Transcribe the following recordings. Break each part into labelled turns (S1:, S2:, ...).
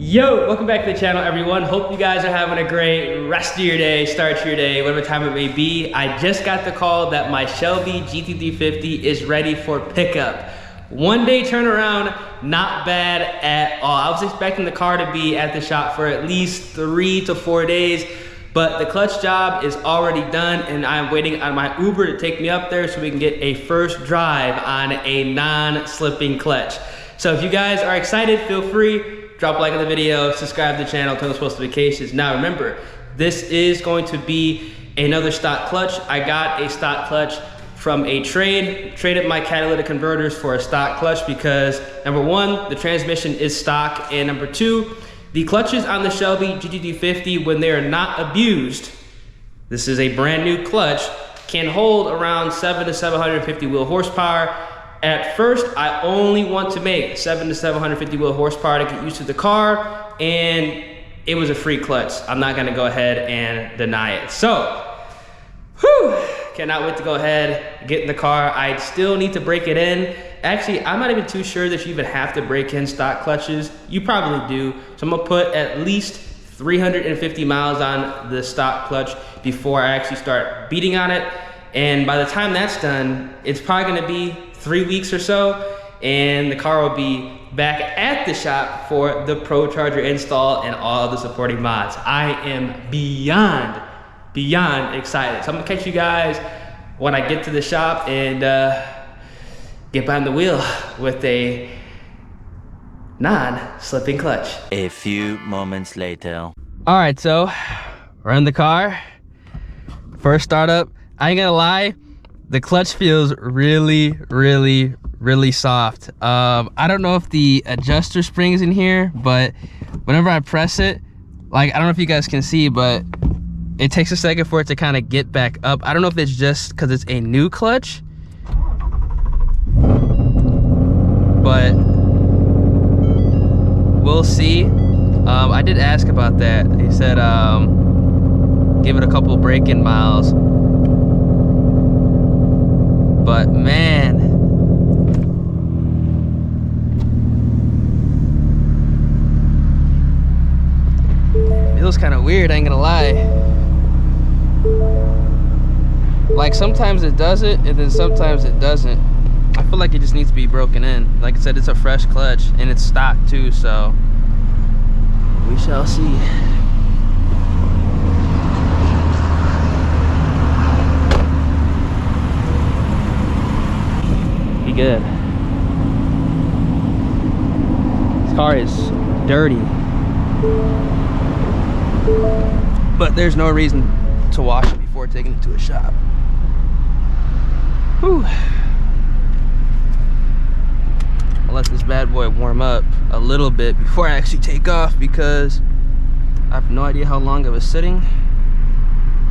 S1: Yo, welcome back to the channel, everyone. Hope you guys are having a great rest of your day, start to your day, whatever time it may be. I just got the call that my Shelby GT350 is ready for pickup. 1 day turnaround, not bad at all. I was expecting the car to be at the shop for at least 3 to 4 days, but the clutch job is already done and I'm waiting on my Uber to take me up there so we can get a first drive on a non-slipping clutch. So if you guys are excited, feel free. Drop a like on the video, subscribe to the channel, turn on post notifications. Now remember, this is going to be another stock clutch. I got a stock clutch from a traded my catalytic converters for a stock clutch because number one, the transmission is stock, and number two, the clutches on the Shelby GT350, when they are not abused, this is a brand new clutch, can hold around 7 to 750 wheel horsepower. At first, I only want to make 7 to 750 wheel horsepower to get used to the car, and it was a free clutch. I'm not gonna go ahead and deny it. So, cannot wait to go ahead, get in the car. I still need to break it in. Actually, I'm not even too sure that you even have to break in stock clutches. You probably do. So I'm gonna put at least 350 miles on the stock clutch before I actually start beating on it. And by the time that's done, it's probably gonna be 3 weeks or so, and the car will be back at the shop for the Pro Charger install and all the supporting mods. I am beyond excited. So I'm gonna catch you guys when I get to the shop and get behind the wheel with a non-slipping clutch.
S2: A few moments later.
S1: All right, so we're in the car. First startup, I ain't gonna lie, the clutch feels really soft. I don't know if the adjuster spring's in here, but whenever I press it, like, I don't know if you guys can see, but it takes a second for it to kind of get back up. I don't know if it's just because it's a new clutch, but we'll see. I did ask about that. He said give it a couple break-in miles. But man, it feels kind of weird, I ain't gonna lie. Like, sometimes it does it, and then sometimes it doesn't. I feel like it just needs to be broken in. Like I said, it's a fresh clutch, and it's stock too, so we shall see. Good. This car is dirty, but there's no reason to wash it before taking it to a shop. Whew. I'll let this bad boy warm up a little bit before I actually take off because I have no idea how long it was sitting.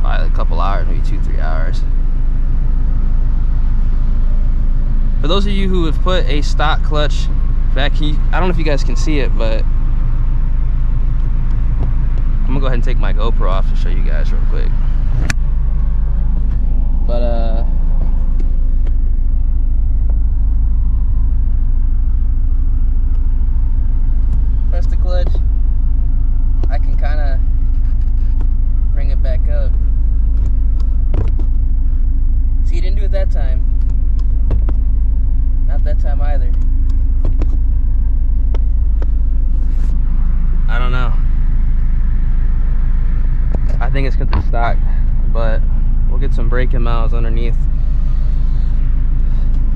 S1: Probably a couple hours, maybe 2-3 hours. For those of you who have put a stock clutch back here, I don't know if you guys can see it, but I'm gonna go ahead and take my GoPro off to show you guys real quick. But press the clutch, I can kind of bring it back up. See, you didn't do it that time. Not that time either. I don't know. I think it's because it's stock, but we'll get some braking miles underneath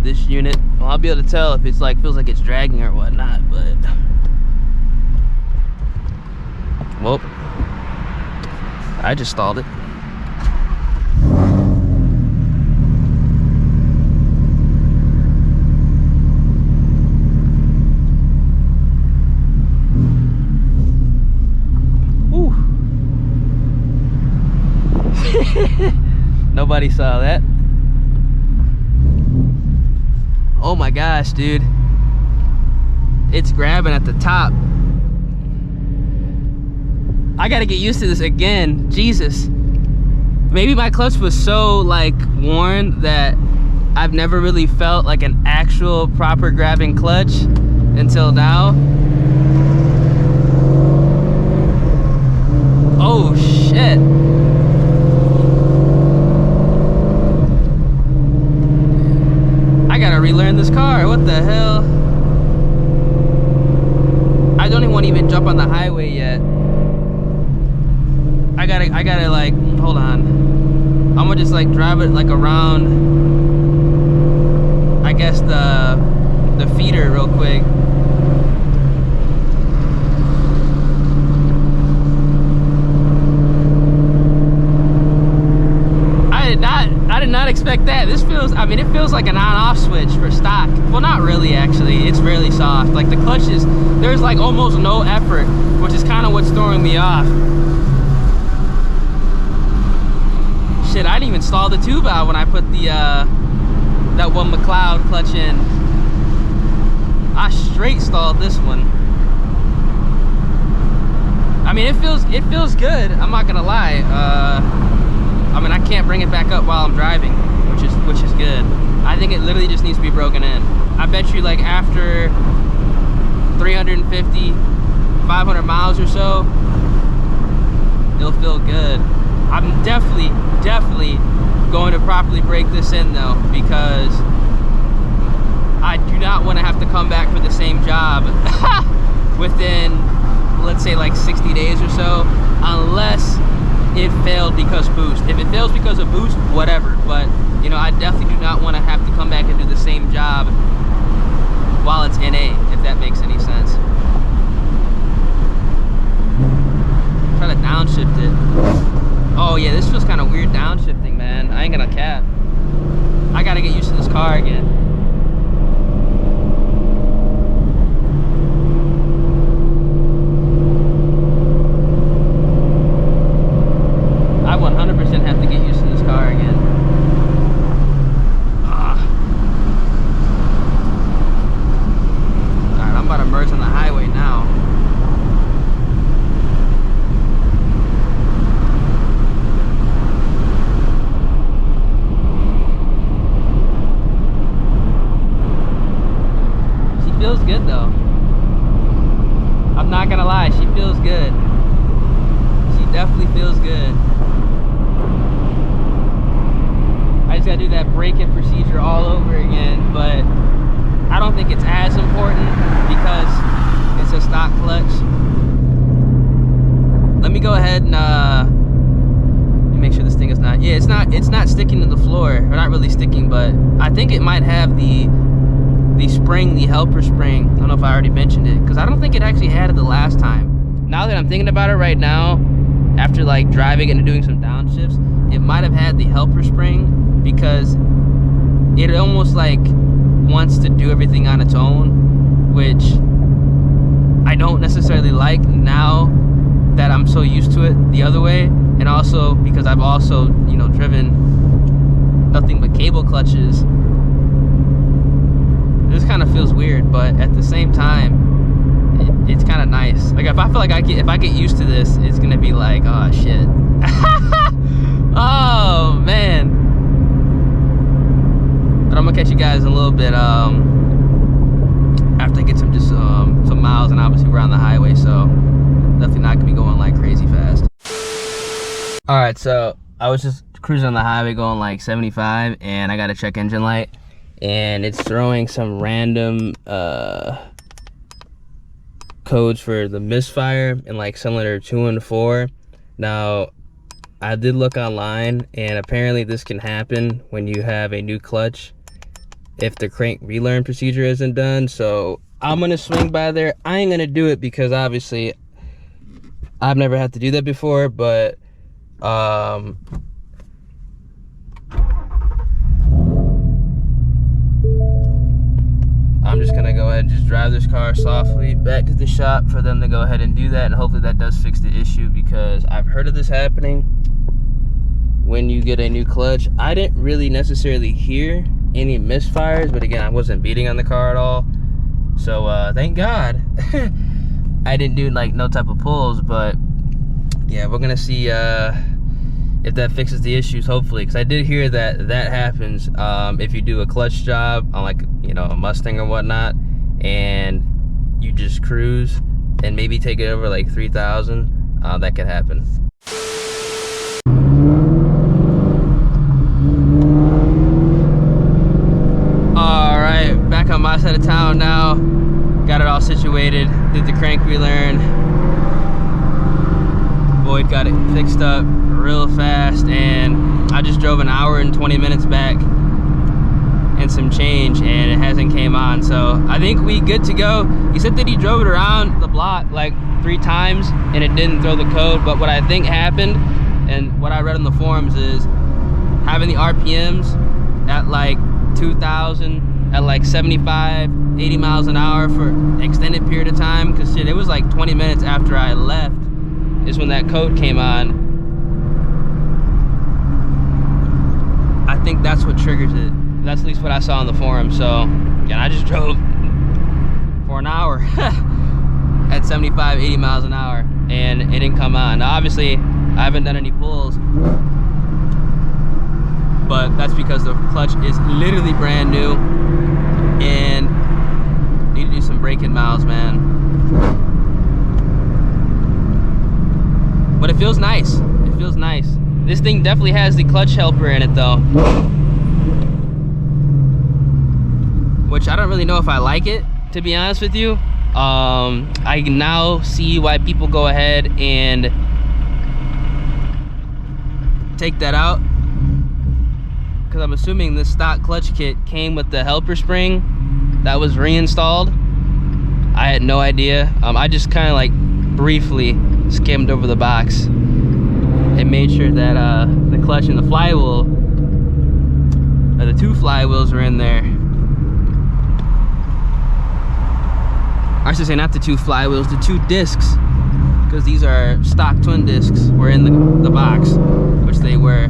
S1: this unit. Well, I'll be able to tell if it's like, feels like it's dragging or whatnot, but well, I just stalled it. Nobody saw that. Oh my gosh, dude. It's grabbing at the top. I gotta get used to this again. Jesus. Maybe my clutch was so like worn that I've never really felt like an actual proper grabbing clutch until now. jump on the highway yet. I gotta like, hold on. I'm gonna just like drive it like around, I guess the feeder real quick. I did not expect that. This feels, I mean, it feels like an on-off switch for stock. Well, not really, actually. It's really soft. Like the clutch is, there's like almost no effort, which is kind of what's throwing me off. Shit, I didn't even install the 2-valve when I put the, that one McLeod clutch in. I straight stalled this one. I mean, it feels good. I'm not gonna lie. I mean, I can't bring it back up while I'm driving, which is good. I think it literally just needs to be broken in. I bet you like after 350, 500 miles or so, it'll feel good. I'm definitely going to properly break this in though, because I do not want to have to come back for the same job within, let's say like 60 days or so, unless it failed because boost. If it fails because of boost, whatever. But you know, I definitely do not want to have to come back and do the same job while it's NA, if that makes any sense. Try to downshift it. Oh yeah, this feels kind of weird downshifting, man. I ain't gonna cap. I gotta get used to this car again. I 100% have to get used to this car again. Alright, I'm about to merge on the highway now. She feels good though. I'm not gonna lie, she feels good. She definitely feels good. I just gotta do that break-in procedure all over again, but I don't think it's as important because it's a stock clutch. Let me go ahead and let me make sure this thing is not, yeah, it's not sticking to the floor, or not really sticking, but I think it might have the spring, the helper spring. I don't know if I already mentioned it, because I don't think it actually had it the last time. Now that I'm thinking about it right now, after like driving it and doing some downshifts, it might have had the helper spring, because it almost like wants to do everything on its own, which I don't necessarily like now that I'm so used to it the other way. And also because I've also, you know, driven nothing but cable clutches. This kind of feels weird, but at the same time, it's kind of nice. Like if I feel like if I get used to this, it's gonna be like, oh shit. Oh man. But I'm gonna catch you guys in a little bit after I get some miles, and obviously we're on the highway, so definitely not gonna be going like crazy fast. All right, so I was just cruising on the highway going like 75, and I got a check engine light, and it's throwing some random codes for the misfire in like cylinder 2 and 4. Now I did look online, and apparently this can happen when you have a new clutch if the crank relearn procedure isn't done. So I'm gonna swing by there. I ain't gonna do it because obviously I've never had to do that before, but I'm just gonna go ahead and just drive this car softly back to the shop for them to go ahead and do that, and hopefully that does fix the issue, because I've heard of this happening when you get a new clutch. I didn't really necessarily hear any misfires, but again, I wasn't beating on the car at all, so thank God. I didn't do like no type of pulls, but yeah, we're gonna see if that fixes the issues, hopefully, because I did hear that that happens if you do a clutch job on like, you know, a Mustang or whatnot, and you just cruise and maybe take it over like 3,000, that could happen. All right, back on my side of town now. Got it all situated, did the crank relearn. Boyd got it fixed up real fast, and I just drove an hour and 20 minutes back and some change, and it hasn't came on. So I think we good to go. He said that he drove it around the block like 3 times and it didn't throw the code. But what I think happened, and what I read on the forums, is having the RPMs at like 2,000 at like 75, 80 miles an hour for an extended period of time, because shit, it was like 20 minutes after I left is when that code came on. I think that's what triggers it. That's at least what I saw on the forum. So yeah, I just drove for an hour at 75, 80 miles an hour, and it didn't come on. Now, obviously, I haven't done any pulls, but that's because the clutch is literally brand new and need to do some braking miles, man. But it feels nice. It feels nice. This thing definitely has the clutch helper in it though, which I don't really know if I like it, to be honest with you. I now see why people go ahead and take that out, because I'm assuming this stock clutch kit came with the helper spring that was reinstalled. I had no idea. I just kind of like briefly skimmed over the box and made sure that the clutch and the flywheel, the 2 flywheels, were in there. I should say not the 2 flywheels, the 2 discs, because these are stock twin discs, were in the box, which they were.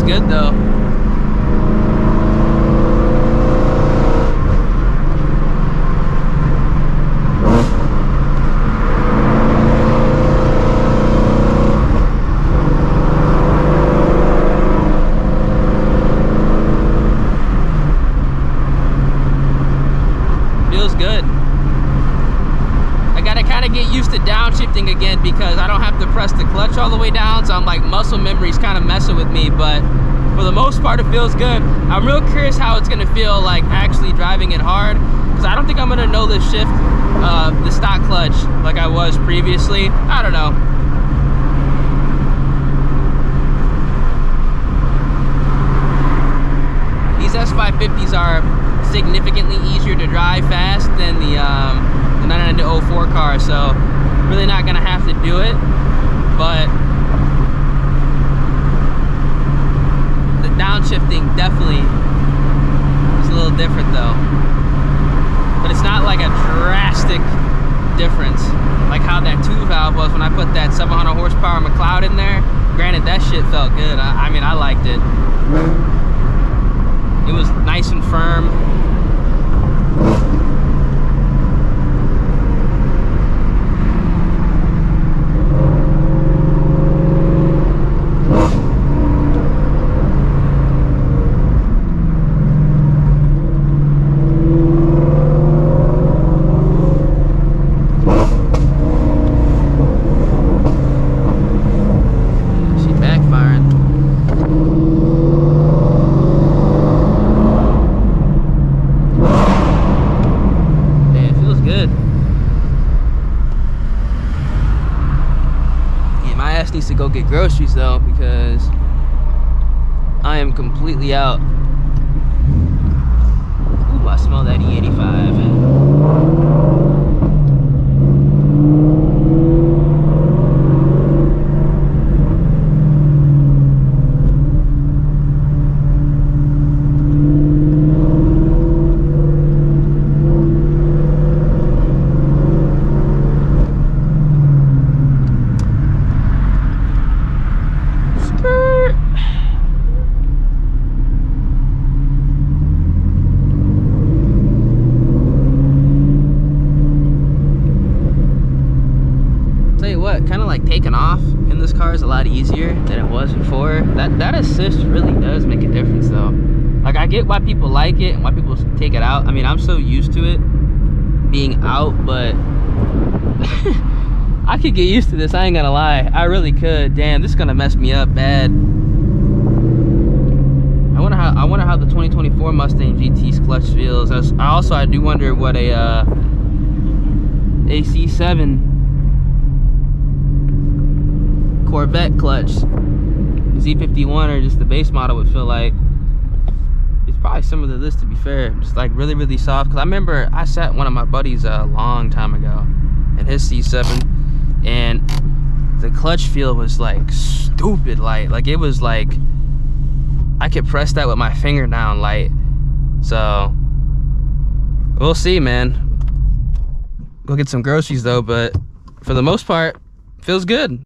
S1: Good though. Feels good. I gotta kind of get used to downshifting again, because I don't have to press the clutch all the way down, so I'm like, muscle memory's kind of messing with me, but for the most part it feels good. I'm real curious how it's gonna feel like actually driving it hard, because I don't think I'm gonna know the shift, the stock clutch like I was previously. I don't know. These S550s are significantly easier to drive fast than the 99-04 car, so really not gonna have to do it. But the downshifting definitely is a little different though. But it's not like a drastic difference like how that 2 valve was when I put that 700 horsepower McLeod in there. Granted, that shit felt good. I mean, I liked it. It was nice and firm. Needs to go get groceries though, because I am completely out. Ooh, I smell that E85. Kind of like taking off in this car is a lot easier than it was before. That assist really does make a difference though. Like, I get why people like it and why people take it out. I mean, I'm so used to it being out, but I could get used to this, I ain't gonna lie. I really could. Damn, this is gonna mess me up bad. I wonder how the 2024 Mustang GT's clutch feels. I do wonder what a C7 Corvette clutch, Z51 or just the base model would feel like. It's probably similar to this, to be fair. Just like really, really soft. Cause I remember I sat one of my buddies a long time ago in his C7, and the clutch feel was like stupid light. Like, it was like I could press that with my finger down light. So we'll see, man. Go get some groceries though, but for the most part, feels good.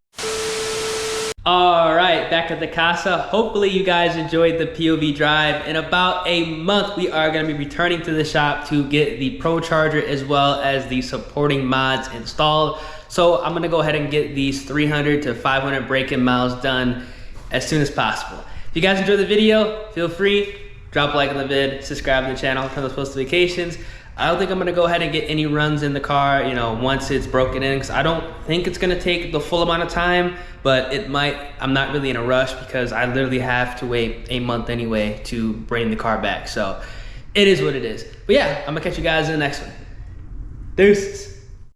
S1: All right, back at the casa. Hopefully you guys enjoyed the POV drive. In about a month, we are gonna be returning to the shop to get the Pro Charger as well as the supporting mods installed. So I'm gonna go ahead and get these 300 to 500 break-in miles done as soon as possible. If you guys enjoyed the video, feel free, drop a like on the vid, subscribe to the channel, turn those post notifications. I don't think I'm gonna go ahead and get any runs in the car, you know, once it's broken in, because I don't think it's gonna take the full amount of time, but it might. I'm not really in a rush because I literally have to wait a month anyway to bring the car back. So it is what it is. But yeah, I'm gonna catch you guys in the next one. Deuces.